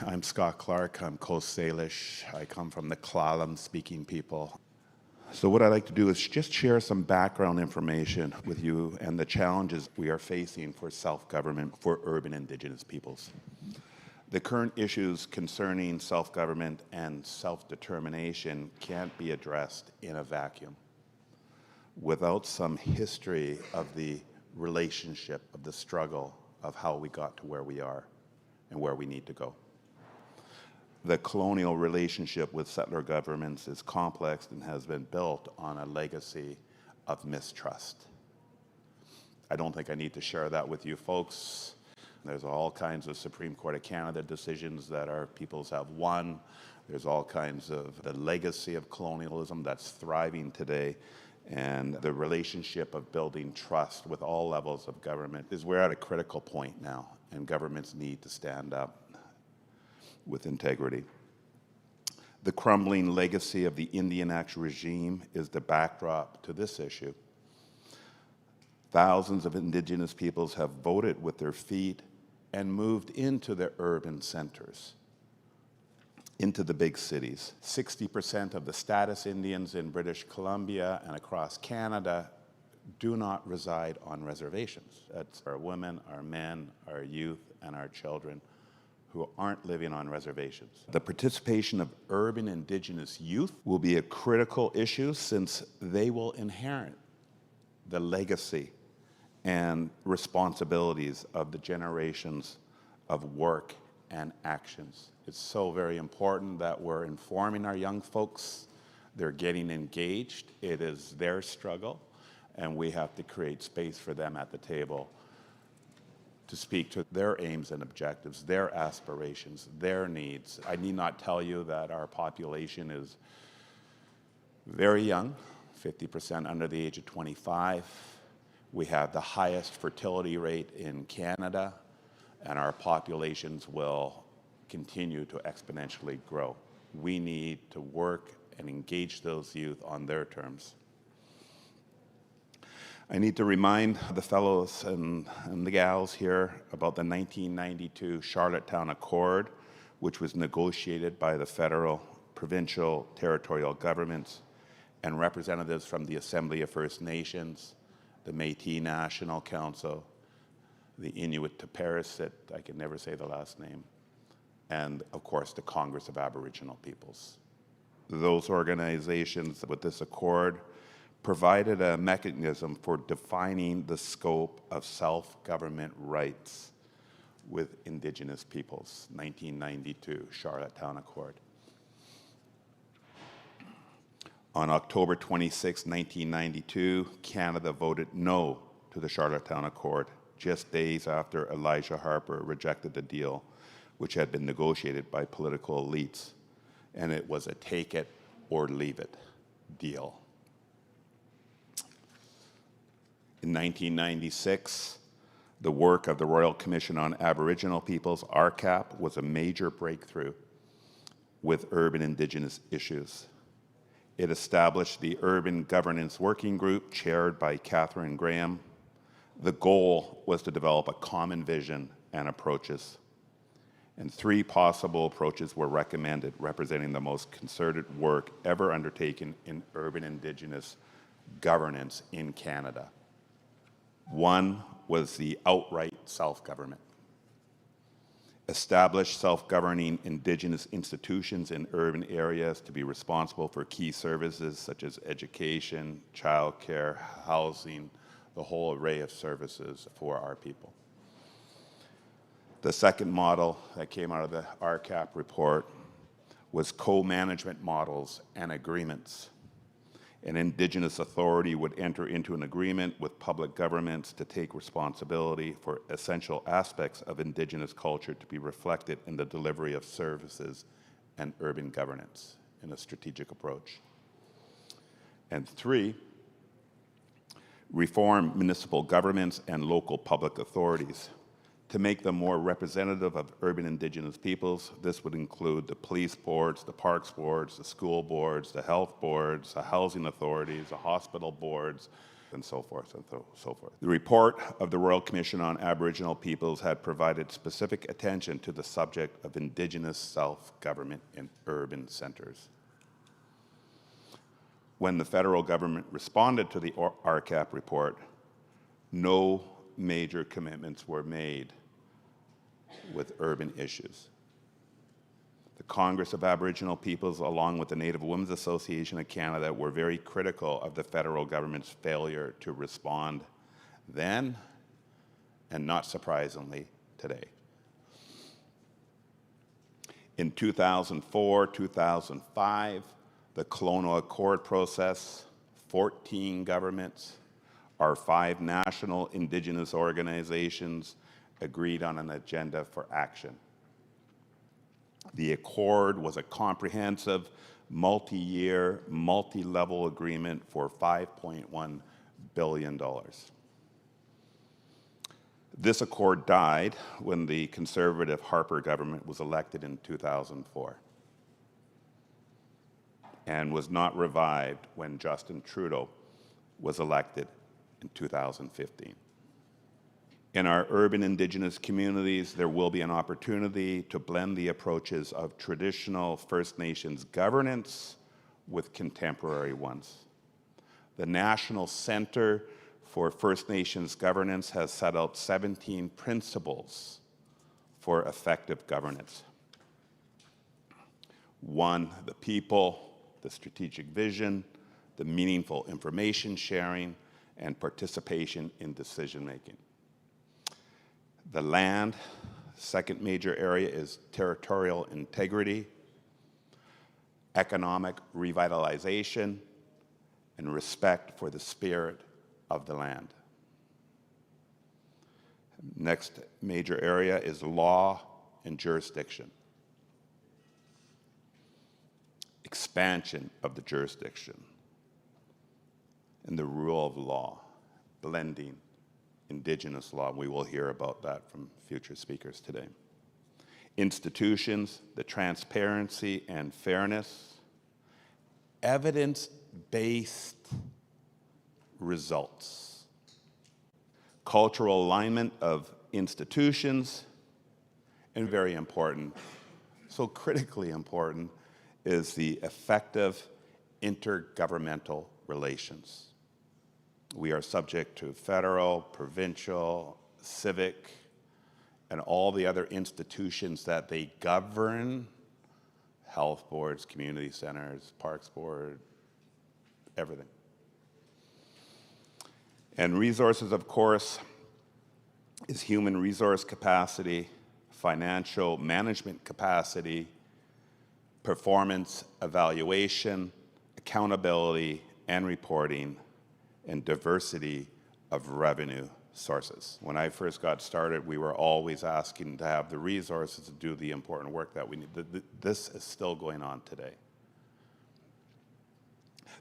I'm Scott Clark. I'm Coast Salish. I come from the Clallam-speaking people. So what I'd like to do is just share some background information with you and the challenges we are facing for self-government for urban Indigenous peoples. The current issues concerning self-government and self-determination can't be addressed in a vacuum without some history of the relationship, of the struggle, of how we got to where we are and where we need to go. The colonial relationship with settler governments is complex and has been built on a legacy of mistrust. I don't think I need to share that with you folks. There's all kinds of Supreme Court of Canada decisions that our peoples have won. There's all kinds of the legacy of colonialism that's thriving today. And the relationship of building trust with all levels of government is we're at a critical point now, and governments need to stand up with integrity. The crumbling legacy of the Indian Act regime is the backdrop to this issue. Thousands of Indigenous peoples have voted with their feet and moved into the urban centers, into the big cities. 60% of the status Indians in British Columbia and across Canada do not reside on reservations. That's our women, our men, our youth, and our children who aren't living on reservations. The participation of urban Indigenous youth will be a critical issue since they will inherit the legacy and responsibilities of the generations of work and actions. It's so very important that we're informing our young folks. They're getting engaged. It is their struggle, and we have to create space for them at the table to speak to their aims and objectives, their aspirations, their needs. I need not tell you that our population is very young, 50% under the age of 25. We have the highest fertility rate in Canada, and our populations will continue to exponentially grow. We need to work and engage those youth on their terms. I need to remind the fellows and the gals here about the 1992 Charlottetown Accord, which was negotiated by the federal, provincial, territorial governments and representatives from the Assembly of First Nations, the Métis National Council, the Inuit Taparisat, I can never say the last name, and of course the Congress of Aboriginal Peoples. Those organizations with this accord provided a mechanism for defining the scope of self-government rights with Indigenous peoples, 1992 Charlottetown Accord. On October 26, 1992, Canada voted no to the Charlottetown Accord, just days after Elijah Harper rejected the deal, which had been negotiated by political elites, and it was a take it or leave it deal. In 1996, the work of the Royal Commission on Aboriginal Peoples, RCAP, was a major breakthrough with urban Indigenous issues. It established the Urban Governance Working Group, chaired by Catherine Graham. The goal was to develop a common vision and approaches. And 3 possible approaches were recommended, representing the most concerted work ever undertaken in urban Indigenous governance in Canada. One was the outright self-government. Establish self-governing Indigenous institutions in urban areas to be responsible for key services such as education, childcare, housing, the whole array of services for our people. The second model that came out of the RCAP report was co-management models and agreements. An Indigenous authority would enter into an agreement with public governments to take responsibility for essential aspects of Indigenous culture to be reflected in the delivery of services and urban governance in a strategic approach. And 3, reform municipal governments and local public authorities to make them more representative of urban Indigenous peoples. This would include the police boards, the parks boards, the school boards, the health boards, the housing authorities, the hospital boards, and so forth and so forth. The report of the Royal Commission on Aboriginal Peoples had provided specific attention to the subject of Indigenous self-government in urban centres. When the federal government responded to the RCAP report, no major commitments were made with urban issues. The Congress of Aboriginal Peoples, along with the Native Women's Association of Canada, were very critical of the federal government's failure to respond then, and not surprisingly, today. In 2004, 2005, the Colonial Accord process, 14 governments, our 5 national Indigenous organizations agreed on an agenda for action. The Accord was a comprehensive, multi-year, multi-level agreement for $5.1 billion. This accord died when the conservative Harper government was elected in 2004 and was not revived when Justin Trudeau was elected in 2015. In our urban Indigenous communities, there will be an opportunity to blend the approaches of traditional First Nations governance with contemporary ones. The National Centre for First Nations Governance has set out 17 principles for effective governance. 1, the people, the strategic vision, the meaningful information sharing, and participation in decision-making. The land, second major area is territorial integrity, economic revitalization, and respect for the spirit of the land. Next major area is law and jurisdiction. Expansion of the jurisdiction and the rule of law, blending Indigenous law. We will hear about that from future speakers today. Institutions, the transparency and fairness, evidence-based results, cultural alignment of institutions, and very important, so critically important, is the effective intergovernmental relations. We are subject to federal, provincial, civic, and all the other institutions that they govern, health boards, community centers, parks board, everything. And resources, of course, is human resource capacity, financial management capacity, performance evaluation, accountability and reporting, and diversity of revenue sources. When I first got started, we were always asking to have the resources to do the important work that we need. This is still going on today.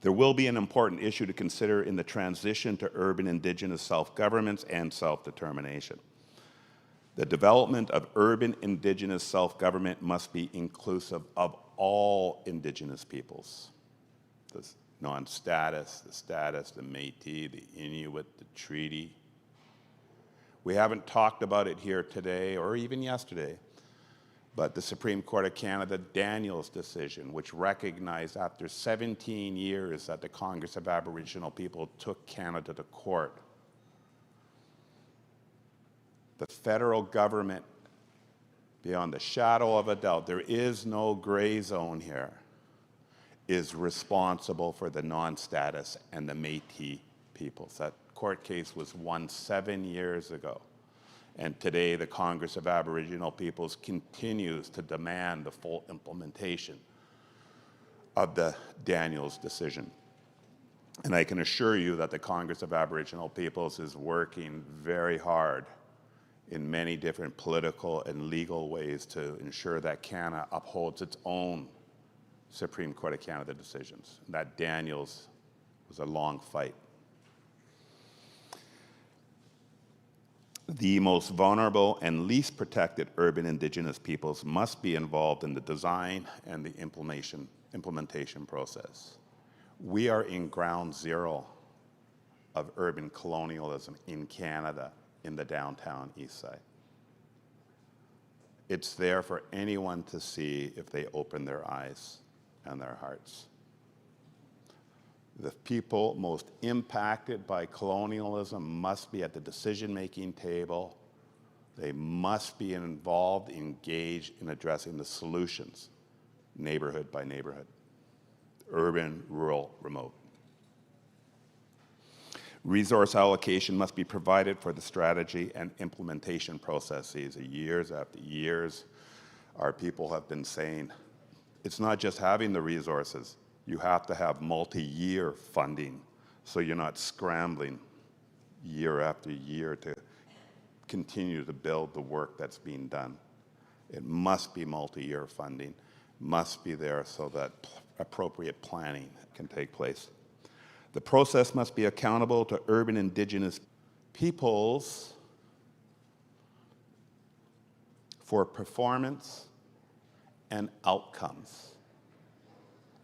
There will be an important issue to consider in the transition to urban Indigenous self-governments and self-determination. The development of urban Indigenous self-government must be inclusive of all Indigenous peoples. The non-status, the status, the Métis, the Inuit, the treaty. We haven't talked about it here today or even yesterday, but the Supreme Court of Canada Daniels decision, which recognized after 17 years that the Congress of Aboriginal People took Canada to court, the federal government, beyond the shadow of a doubt, there is no gray zone here, is responsible for the non-status and the Métis peoples. That court case was won 7 years ago. And today, the Congress of Aboriginal Peoples continues to demand the full implementation of the Daniels decision. And I can assure you that the Congress of Aboriginal Peoples is working very hard in many different political and legal ways to ensure that Canada upholds its own Supreme Court of Canada decisions. That Daniels was a long fight. The most vulnerable and least protected urban Indigenous peoples must be involved in the design and the implementation process. We are in ground zero of urban colonialism in Canada in the downtown east side. It's there for anyone to see if they open their eyes and their hearts. The people most impacted by colonialism must be at the decision-making table. They must be involved, engaged in addressing the solutions, neighborhood by neighborhood, urban, rural, remote. Resource allocation must be provided for the strategy and implementation processes. Years after years, our people have been saying, it's not just having the resources, you have to have multi-year funding so you're not scrambling year after year to continue to build the work that's being done. It must be multi-year funding, must be there so that appropriate planning can take place. The process must be accountable to urban Indigenous peoples for performance and outcomes.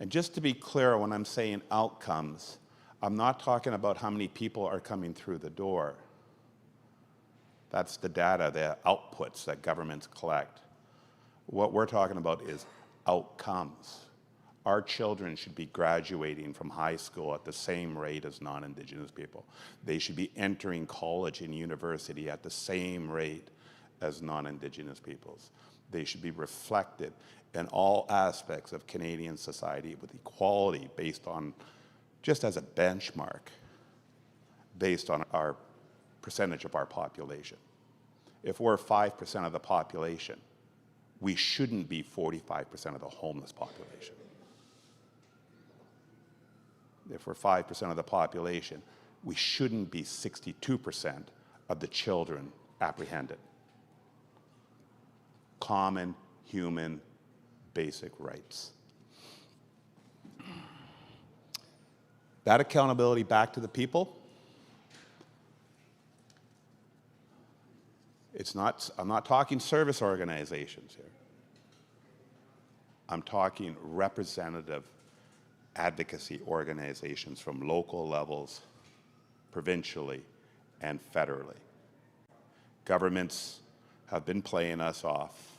And just to be clear, when I'm saying outcomes, I'm not talking about how many people are coming through the door. That's the data, the outputs that governments collect. What we're talking about is outcomes. Our children should be graduating from high school at the same rate as non-Indigenous people. They should be entering college and university at the same rate as non-Indigenous peoples. They should be reflected in all aspects of Canadian society with equality based on, just as a benchmark, based on our percentage of our population. If we're 5% of the population, we shouldn't be 45% of the homeless population. If we're 5% of the population, we shouldn't be 62% of the children apprehended. Common human basic rights. That accountability back to the people, I'm not talking service organizations here. I'm talking representative advocacy organizations from local levels, provincially, and federally. Governments have been playing us off,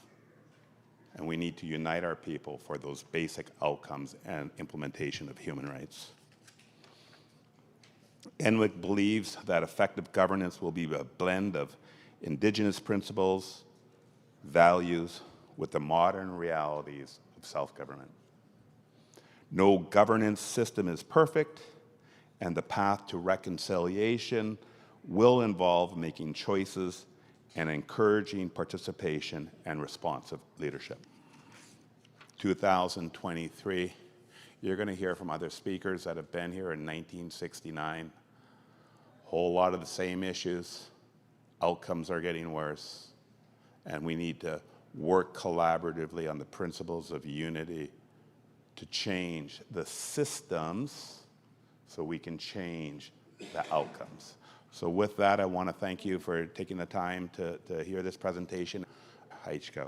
and we need to unite our people for those basic outcomes and implementation of human rights. NWIC believes that effective governance will be a blend of Indigenous principles, values, with the modern realities of self-government. No governance system is perfect, and the path to reconciliation will involve making choices and encouraging participation and responsive leadership. 2023, you're going to hear from other speakers that have been here in 1969. A whole lot of the same issues. Outcomes are getting worse, and we need to work collaboratively on the principles of unity to change the systems so we can change the outcomes. So with that, I want to thank you for taking the time to hear this presentation. Haichka.